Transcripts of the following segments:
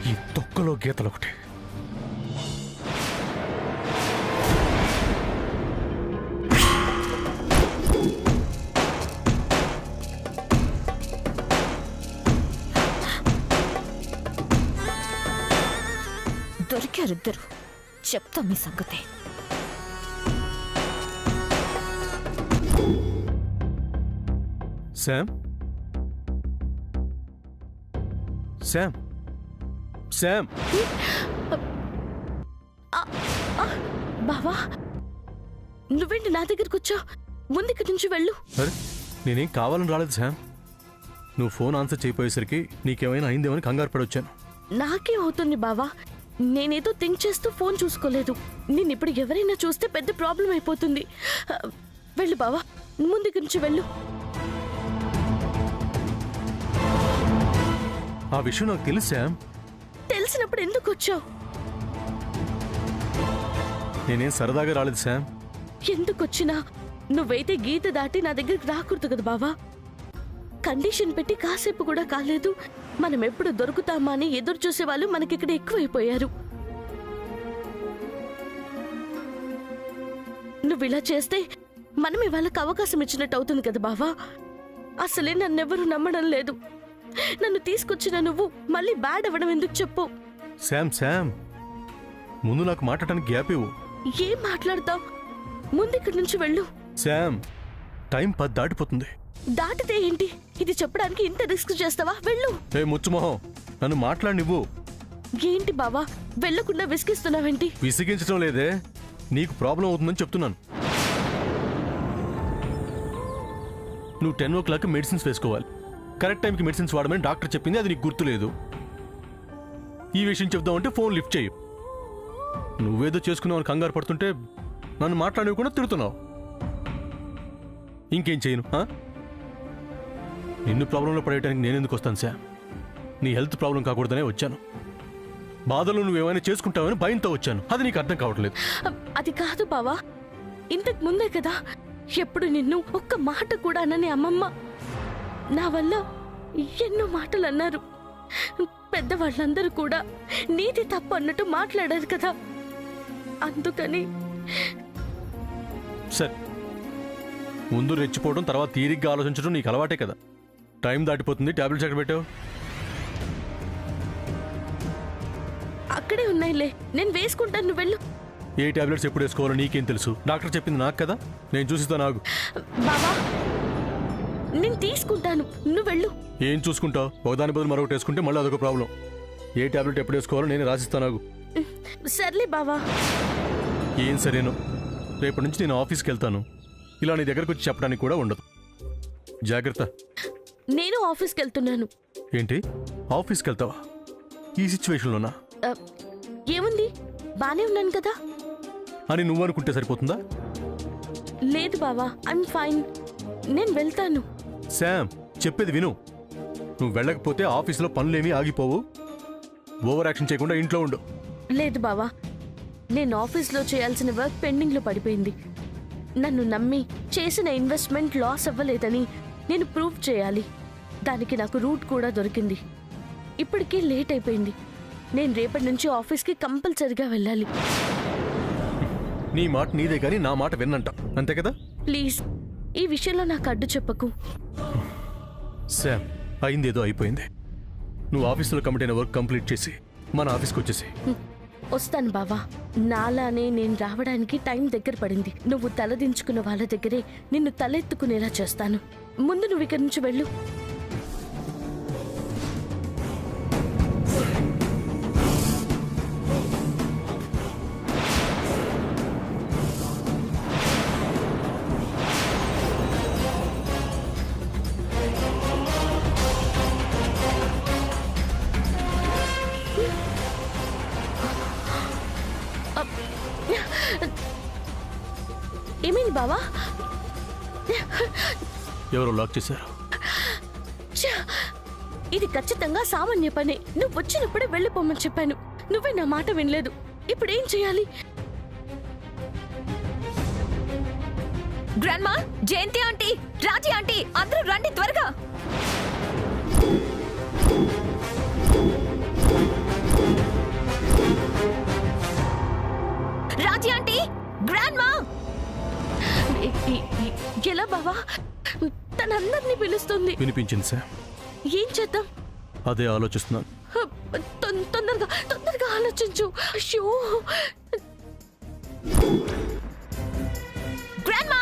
ఈ తొక్కలో గీతలు ఒకటి. దొరికారిద్దరు, చెప్తా మీ సంగతే. Sam, Sam, Sam. బావా, నువ్వేంటి నా దగ్గరకు వచ్చావు? ముందు ఇక్కడి నుంచి వెళ్ళు. అరే, నేనేం కావాలని రాలేదు శామ్. నువ్వు ఫోన్ ఆన్సర్ చేయపోయేసరికి నీకేమైనా అయిందేమని కంగారు పడొచ్చాను. నాకేం అవుతుంది బావా? నేనేదో థింక్ చేస్తూ ఫోన్ చూసుకోలేదు. నేను ఇప్పుడు ఎవరైనా చూస్తే పెద్ద ప్రాబ్లం అయిపోతుంది. వెళ్ళు బావా, ముందు ఇక్కడి నుంచి వెళ్ళు. ఆ విషయం నాకు తెలుసు శామ్. తెలిసినప్పుడు ఎందుకు వచ్చావు? నేనేం సరదాగా రాలేదు శామ్. ఎందుకు వచ్చినా నువ్వైతే గీత దాటి నా దగ్గరికి రాకూడదు కదా బావా. కండిషన్ పెట్టి కాసేపు కూడా కాలేదు. మనం ఎప్పుడు దొరుకుతామా అని ఎదురు చూసేవాళ్ళు మనకిక్కడ ఎక్కువైపోయారు. నువ్వు ఇలా చేస్తే మనమే వాళ్ళకి అవకాశం ఇచ్చినట్టు అవుతుంది కదా బావా. అసలే నన్నెవరూ నమ్మడం లేదు. నన్ను తీసుకొచ్చిన నువ్వు మళ్ళీ బ్యాడ్ అవ్వడం ఎందుకు చెప్పు? శామ్, శామ్, ముందు నాకు మాట్లాడటానికి గ్యాప్ ఇవ్వు. ఏం మాట్లాడతావు? ముందు ఇక్కడి నుంచి వెళ్ళు. శామ్, టైం 10 దాటిపోతుంది. దాటితే ఏంటి? ఇది చెప్పడానికి ఇంత రిస్క్ చేస్తావా? వెళ్ళు. ఏ ముచ్చుమొహం, నన్ను మాట్లాడనివ్వు. ఏంటి బావా, వెళ్లకుండా విసిగిస్తున్నావేంటి? విసిగించడం లేదే, నీకు ప్రాబ్లం అవుతుందని చెప్తున్నాను. నువ్వు 10 o'clock మెడిసిన్స్ వేసుకోవాలి. కరెక్ట్ టైంకి మెడిసిన్స్ వాడమని డాక్టర్ చెప్పింది, అది నీకు గుర్తులేదు. ఈ విషయం చెప్దామంటే ఫోన్ లిఫ్ట్ చేయు. నువ్వేదో చేసుకున్నావు అని కంగారు పడుతుంటే నన్ను మాట్లాడకుండా తిడుతున్నావు. ఇంకేం చేయను? నిన్ను ప్రాబ్లంలో పడేయడానికి నేనెందుకు వస్తాను శామ్? నీ హెల్త్ ప్రాబ్లం కాకూడదనే వచ్చాను. బాధలు నువ్వేమైనా చేసుకుంటావని భయంతో వచ్చాను. అది నీకు అర్థం కావట్లేదు. అది కాదు బావా, ఇంతకు ముందే కదా ఎప్పుడు నిన్ను ఒక్క మాట కూడా అనని అమ్మమ్మ నా వల్ల ఎన్నో మాటలు అన్నారు. పెద్దవాళ్ళందరూ కూడా నీది తప్పు అన్నట్టు మాట్లాడారు కదా. అందుకని సరే, ముందు రెచ్చిపోవడం, తర్వాత తీరిగ్గా ఆలోచించడం నీకు అలవాటే కదా. టైం దాటిపోతుంది. టాబ్లెట్స్ ఎక్కడ పెట్టావు? అక్కడే ఉన్నాయిలే, నేను వేసుకుంటాను, నువ్వు వెళ్ళు. ఏ టాబ్లెట్స్ ఎప్పుడు వేసుకోవాలో నీకేం తెలుసు? డాక్టర్ చెప్పింది నాకు కదా, నేను చూసిస్తాను. నాకు బావా, నేను తీసుకుంటాను, నువ్వు వెళ్ళు. ఏం చూసుకుంటావు? ఒకదాని బదులు మరొకటి వేసుకుంటే మళ్ళీ అదొక ప్రాబ్లం. ఏ టాబ్లెట్ ఎప్పుడు వేసుకోవాలో నేను రాసిస్తాను. నాకు సర్లే బావా. ఏం సరేను, రేపటి నుంచి నేను ఆఫీస్కి వెళ్తాను. ఇలా నీ దగ్గరకు వచ్చి చెప్పడానికి కూడా ఉండదు. జాగ్రత్త. నేను ఆఫీస్కి వెళ్తున్నాను. ఏంటి, ఆఫీస్కి వెళ్తావా? ఈ సిచ్యువేషన్లోనా? ఏముంది, బానే ఉన్నాను కదా అని నువ్వు అనుకుంటే సరిపోతుందా? లేదు బావా, ఐఎమ్ ఫైన్, నేను వెళ్తాను. శామ్, చెప్పేది విను. నువ్వు వెళ్ళకపోతే ఆఫీసులో పనులేమీ ఆగిపోవు. ఓవర్ యాక్షన్ చేయకుండా ఇంట్లో ఉండు. లేదు బావా, నేను ఆఫీస్లో చేయాల్సిన వర్క్ పెండింగ్లో పడిపోయింది. నన్ను నమ్మి చేసిన ఇన్వెస్ట్మెంట్ లాస్ అవ్వలేదని నేను ప్రూవ్ చేయాలి. దానికి నాకు రూట్ కూడా దొరికింది. ఇప్పటికే లేట్ అయిపోయింది. నేను రేపటి నుంచి ఆఫీస్కి కంపల్సరిగా వెళ్ళాలి. నీ మాట నీదే కానీ నా మాట విన్నంట, అంతే కదా? ప్లీజ్ ఈ విషయంలో నాకు అడ్డు చెప్పకు. శామ్, అయిందేదో అయిపోయింది. నువ్వు ఆఫీసులో కమిట్ అయిన వర్క్ కంప్లీట్ చేసి మన ఆఫీస్కి వచ్చేసి. వస్తాను బావా. నాలానే నేను రావడానికి టైం దగ్గర పడింది. నువ్వు తలదించుకున్న వాళ్ళ దగ్గరే నిన్ను తలెత్తుకునేలా చేస్తాను. ముందు నువ్వు ఇక్కడి నుంచి వెళ్ళు. ఏమైంది బావా? ఎవరో లాక్ చేశారు. ఇది ఖచ్చితంగా సామాన్య పనే. నువ్వు వచ్చినప్పుడే వెళ్ళిపోమని చెప్పాను. నువ్వే నా మాట వినలేదు. ఇప్పుడు ఏం చేయాలి? గ్రాండ్మా, జయంతి ఆంటీ, రాజీ ఆంటీ, అందరూ రండి త్వరగా. రాజీ ఆంటీ, గ్రాండ్మా. ఎలా బావా? తనందరినీ పిలుస్తుంది. వినిపించింది సార్. ఏం చేద్దాం? అదే ఆలోచిస్తున్నాను. తొందరగా ఆలోచించు. అయ్యో, గ్రాండ్మా,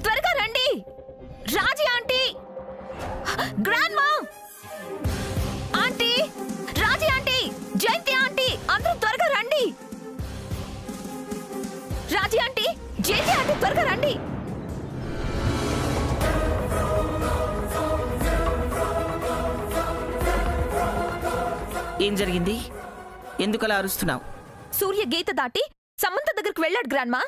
త్వరగా రండి. రాజీ ఆంటీ, గ్రాండ్మా ఆంటీ, రాజీ ఆంటీ, జయంతి ఆంటీ, అందరూ త్వరగా రండి. రాజీ ఆంటీ, జయంతి ఆంటీ, త్వరగా రండి. ఏం జరిగింది? ఎందుకలా అరుస్తున్నావు? సూర్య గీత దాటి సమంత దగ్గరకు వెళ్ళాడు గ్రాండ్మా.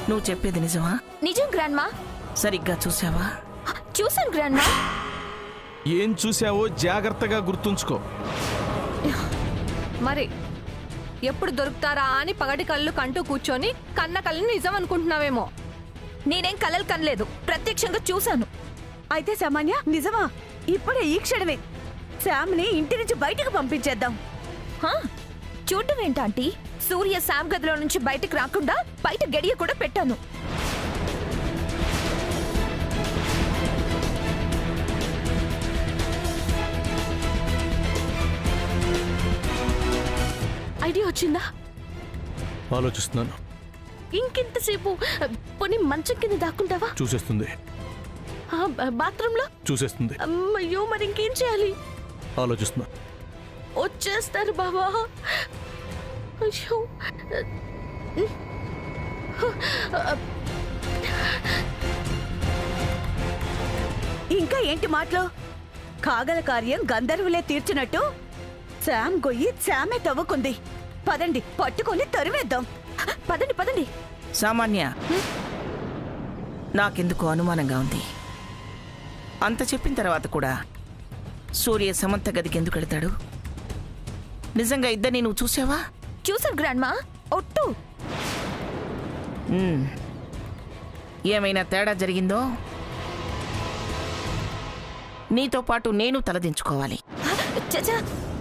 నువ్వు చెప్పేది నిజమా? నిజం గ్రాండ్మా. సరిగ్గా చూసావా? చూసాను గ్రాండ్మా. ఏం చూసావో జాగ్రత్తగా గుర్తుంచుకో. మరి ఎప్పుడు దొరుకుతారా అని పగటి కళ్ళు కంటూ కూర్చొని కన్న కళ్ళని నిజం అనుకుంటున్నావేమో. నేనేం కలలు కనలేదు, ప్రత్యక్షంగా చూశాను. అయితే సామాన్య నిజమా? ఇప్పుడే ఈ క్షణమే శామ్ని ఇంటి నుంచి బయటకు పంపించేద్దాం. హా? చూడ్డం ఏంటాంటీ? సూర్య శామ్ గదిలో నుంచి బయటకు రాకుండా బయట గడియ కూడా పెట్టాను. ఐడియా వచ్చిందా? ఆలోచిస్తున్నాను. ఇంకెంతసేపు? పోనీ మంచం కింద దాక్కుంటావా? చూసేస్తుంది. బాత్రూంలో? చూసేస్తుంది. అయ్యో, మరి ఇంకేం చేయాలి? ఆలోచిస్తున్నా. వచ్చేస్తారు బావా. అయ్యో, ఇంకా ఏంటి మాటలు? కాగల కార్యం గంధర్వులే తీర్చినట్టు శామ్ గొయ్యి శామే తవ్వుకుంది. పదండి, పట్టుకొని తరివేద్దాం. పదండి పదండి. సామాన్య, నాకెందుకో అనుమానంగా ఉంది. అంత చెప్పిన తర్వాత కూడా సూర్య సమంత గదికి ఎందుకు వెళ్తాడు? నిజంగా ఇద్దరిని నువ్వు చూసావా? చూసాను గ్రాండ్మా, ఒట్టు. ఏమైనా తేడా జరిగిందో నీతో పాటు నేను తలదించుకోవాలి. చచా,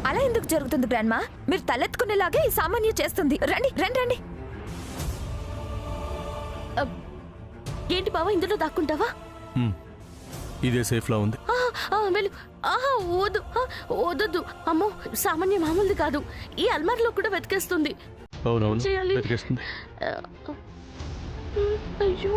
అలా ఎందుకు జరుగుతుంది గ్రాండ్మా? మీరు తలెత్తుకునేలాగే ఈ సామాన్య చేస్తుంది. రండి రండి రండి. ఏంటి బావా, ఇందులో దాక్కుంటావా? ఇదే సేఫ్ లా ఉంది. వెళ్ళు. వద్దు, వద్దు. అమ్మో, సామాన్య మామూలుది కాదు. ఈ అల్మార్లో కూడా వెతికేస్తుంది. అవునవును, చేయాలి. వెతికేస్తుంది. అయ్యో,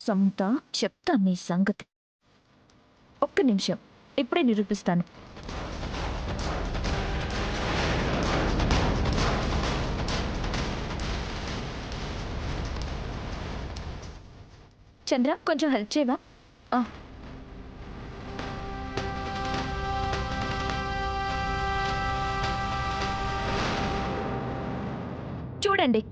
సొంత చెప్తా నీ సంగతి. ఒక్క నిమిషం, ఇప్పుడే నిరూపిస్తాను. చంద్ర, కొంచెం హెల్ప్ చేయవా? చూడండి.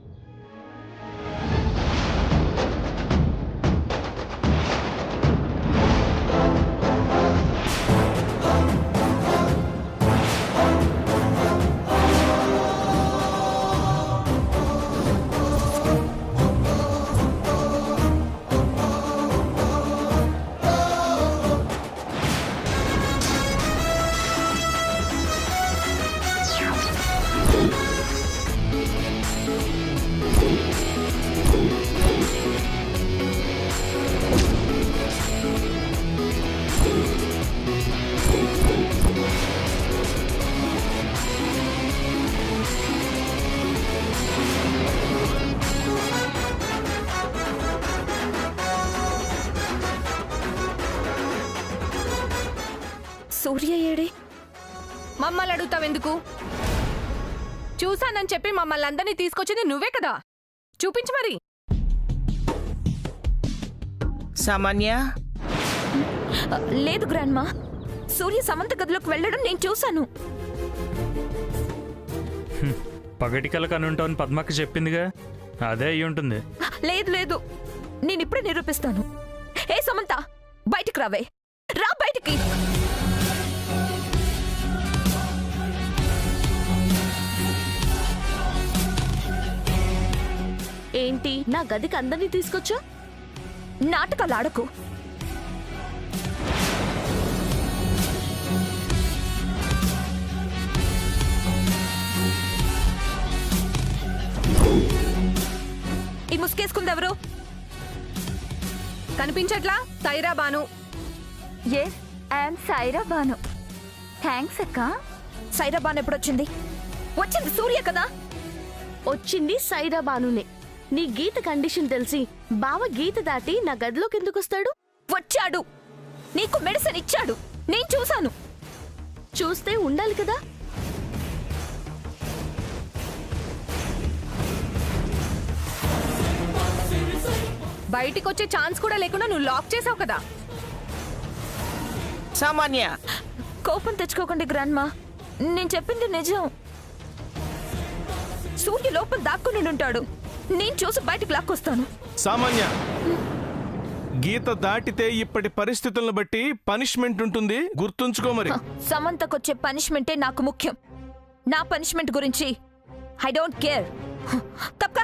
సూర్య ఏడే? మమ్మల్ని అడుగుతావెందుకు? చూసానని చెప్పి మమ్మల్ని అందరినీ తీసుకొచ్చింది నువ్వే కదా, చూపించు మరి. సామాన్య, లేదు గ్రాండ్మా, సూర్య సమంత గదిలోకి వెళ్ళడం నేను చూశాను. పగటి కల కనుంటావని పద్మక్క చెప్పిందిగా, అదే అయి ఉంటుంది. లేదు లేదు, నేను ఇప్పుడే నిరూపిస్తాను. ఏ సమంత, బయటికి రావే, రా బయటికి. ఏంటి నా గదికి అందరినీ తీసుకొచ్చా? నాటకాలు ఆడకు. ఈ ముసుకేసుకుంది ఎవరు? కనిపించట్లా? Saira Banu. Yes, I'm Saira Banu. Thanks అక్క. సైరా బాను ఎప్పుడొచ్చింది? వచ్చింది సూర్య కదా. వచ్చింది సైరా బానునే. నీ గీత కండిషన్ తెలిసి బావ గీత దాటి నా గదిలోకి ఎందుకు వస్తాడు? వచ్చాడు, నీకు మెడిసిన్ ఇచ్చాడు, నేను చూశాను. చూస్తే ఉండాలి కదా. బయటికి వచ్చే ఛాన్స్ కూడా లేకుండా నువ్వు లాక్ చేసావు కదా. సామాన్య, కోపం తెచ్చుకోకండి గ్రాండ్మా, నేను చెప్పింది నిజం. సూర్య లోపల దాక్కుని ఉంటాడు, నేను చూసి బయటికి లాక్కొస్తాను. సామాన్య, గీత దాటితే ఇప్పటి పరిస్థితులను బట్టి పనిష్మెంట్ ఉంటుంది, గుర్తుంచుకో మరి. సమంతకొచ్చే పనిష్మెంటే నాకు ముఖ్యం. నా పనిష్మెంట్ గురించి ఐ డోంట్ కేర్. తప్పక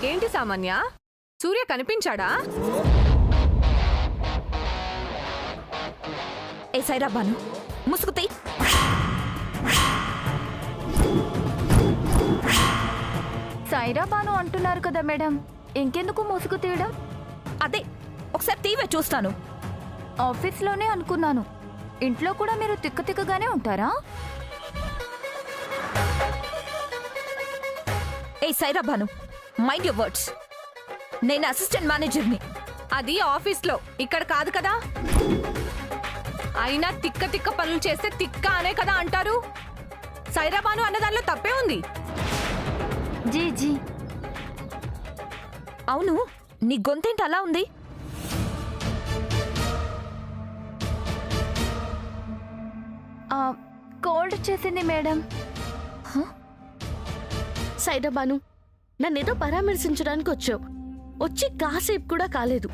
ఏంటి సామాన్య, సూర్య కనిపించాడా? ఏ సైరా బాను, ముసుగుతీ. సైరా బాను అంటున్నారు కదా మేడం, ఇంకెందుకు ముసుగు తీయడం? అదే, ఒకసారి తీవే చూస్తాను. ఆఫీస్లోనే అనుకున్నాను, ఇంట్లో కూడా మీరు తిక్కగానే ఉంటారా? ఏ Saira Banu, mind your words. నేను అసిస్టెంట్ మేనేజర్ని. అది ఆఫీస్లో, ఇక్కడ కాదు కదా. అయినా తిక్క తిక్క పనులు చేస్తే తిక్క అనే కదా అంటారు. సైరాబాను అన్న దానిలో తప్పే ఉంది. జీ జీ. అవును, నీ గొంతేంటి అలా ఉంది? కోల్డ్ చేసింది మేడం. సైరా బాను, నన్నేదో పరామర్శించడానికి వచ్చావు, వచ్చి కాసేపు కూడా కాలేదు.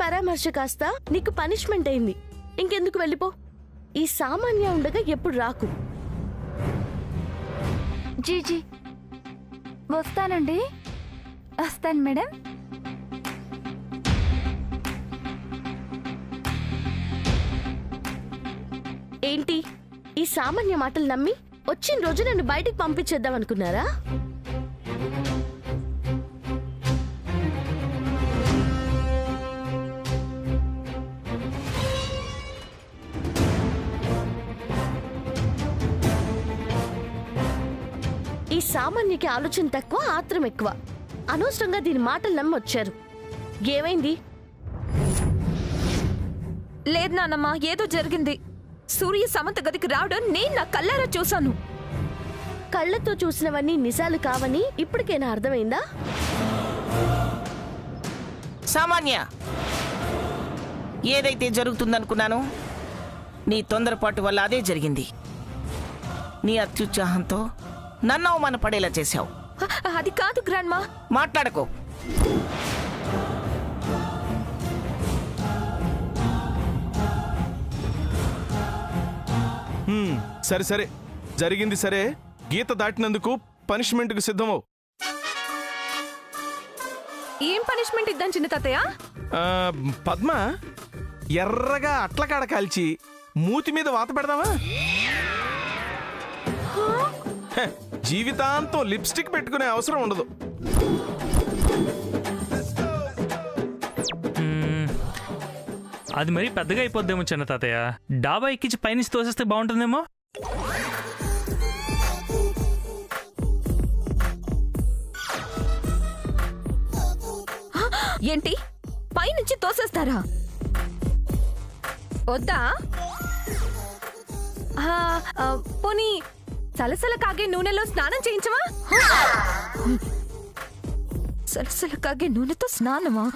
పరామర్శ కాస్త నీకు పనిష్మెంట్ అయింది. ఇంకెందుకు వెళ్ళిపో. ఈ సామాన్య ఉండగా ఎప్పుడు రాకు. జీజీ, వస్తానండి. వస్తాను మేడం. ఏంటి ఈ సామాన్య మాటలు నమ్మి వచ్చిన రోజు నన్ను బయటికి పంపించేద్దాం అనుకున్నారా? ఈ సామాన్యకి ఆలోచన తక్కువ, ఆత్రం ఎక్కువ. అనవసరంగా దీని మాటలు నమ్మి వచ్చారు. ఏమైంది? లేదు నాన్నమ్మ, ఏదో జరిగింది. సూర్య సమంత గదికి రావడం నేను నా కళ్ళారా చూశాను. కళ్ళతో చూసినవన్నీ నిజాలు కావని ఇప్పటికైనా అర్థమైందా? సామాన్య, ఏదైతే జరుగుతుందనుకున్నానో నీ తొందరపాటు వల్ల అదే జరిగింది. నీ అత్యుత్సాహంతో నన్ను అవమానపడేలా చేశావు. అది కాదు గ్రాండ్మా. మాట్లాడకో. సరే సరే, జరిగింది సరే. గీత దాటినందుకు పనిష్మెంట్కి సిద్ధమవు. ఏం పనిష్మెంట్ ఇద్దాం చిన్న తాతయ్య? పద్మ, ఎర్రగా అట్లకాడ కాల్చి మూతి మీద వాత పెడదామా? హ, జీవితాంతం లిప్స్టిక్ పెట్టుకునే అవసరం ఉండదు. అది మరీ పెద్దగా అయిపోద్దేమో చిన్న తాతయ్య. డాబా ఎక్కించి పైనుంచి తోసేస్తే బాగుంటుందేమో. ఏంటి, పైనుంచి తోసేస్తారా? వద్దా? పోనీ సలసల కాగే నూనెలో స్నానం చేయించవా? సలసల కాగే నూనెతో స్నానమా?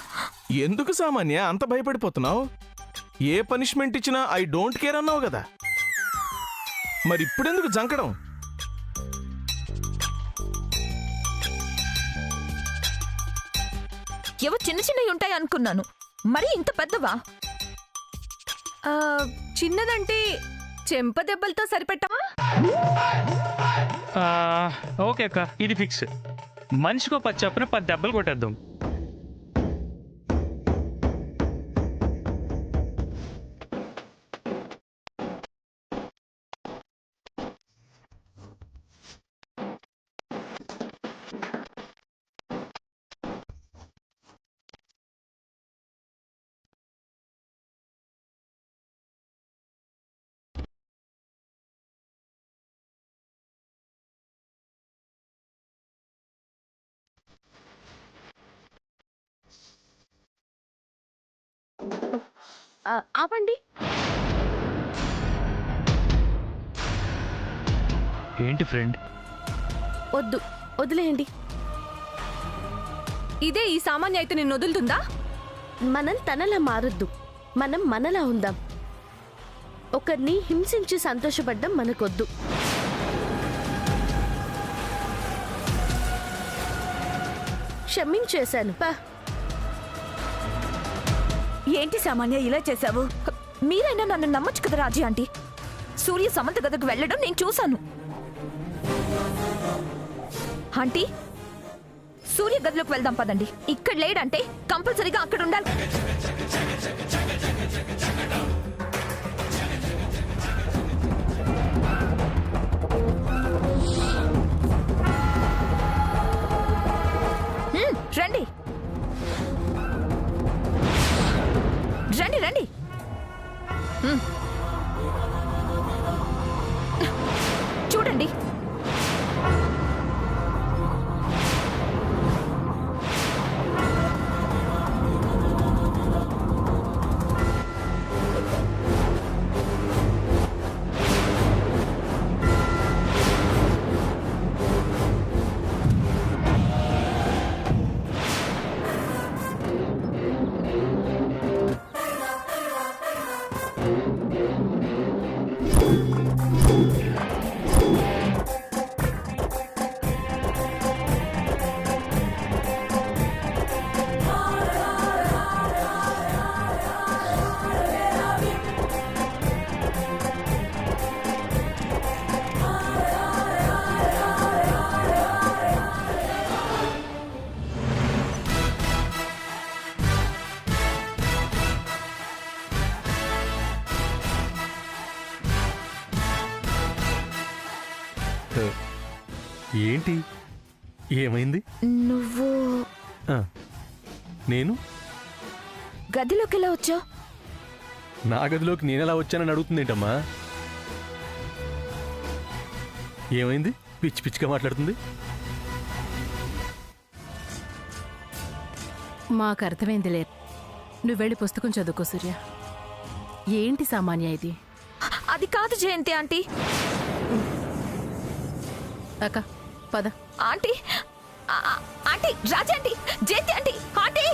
ఎందుకు సామాన్య అంత భయపడిపోతున్నావు? ఏ పనిష్మెంట్ ఇచ్చినా ఐ డోంట్ కేర్ అన్నావు కదా, మరి ఇప్పుడెందుకు జంకడం? ఏవో చిన్న చిన్నవి ఉంటాయి అనుకున్నాను, మరి ఇంత పెద్దవా? చిన్నదంటే చెంప దెబ్బలతో సరిపెట్టవా? ఓకే అక్క, ఇది ఫిక్స్. మనిషికో 10 చొప్పున 10 దెబ్బలు కొట్టేద్దాం. ఆపండి. ఏంటి ఫ్రెండ్? వద్దు, వదిలేయండి. ఇదే ఈ సామాన్య అయితే నిన్ను వదులుతుందా? మనం తనలా మారొద్దు, మనం మనలా ఉందాం. ఒకరిని హింసించి సంతోషపడ్డం మనకొద్దు. క్షమించేశాను. ఏంటి సామాన్య ఇలా చేశావు? మీరైనా నన్ను నమ్మొచ్చు కదా రాజీ ఆంటీ. సూర్య సమంత గదికి వెళ్ళడం నేను చూశాను. ఆంటీ, సూర్య గదిలోకి వెళ్దాం పదండి. ఇక్కడ లేడంటే కంపల్సరీగా అక్కడ ఉండాలి. రండి రండి రండి. చూడండి, ఏంటి, ఏమైంది? నువ్వు ఆ, నేను గదిలోకి ఎలా వచ్చావు? నా గదిలోకి నేనెలా వచ్చానని అడుగుతుందేంటమ్మా? ఏమైంది? పిచ్చి పిచ్చిగా మాట్లాడుతుంది. మాకు అర్థమైందిలే. నువ్వు వెళ్ళి పుస్తకం చదువుకో సూర్య. ఏంటి సామాన్య ఇది? అది కాదు జయంతి ఆంటీ. అక్క పద. ఆంటీ ఆంటీ రాజా ఆంటీ జయంతి ఆంటీ ఆంటీ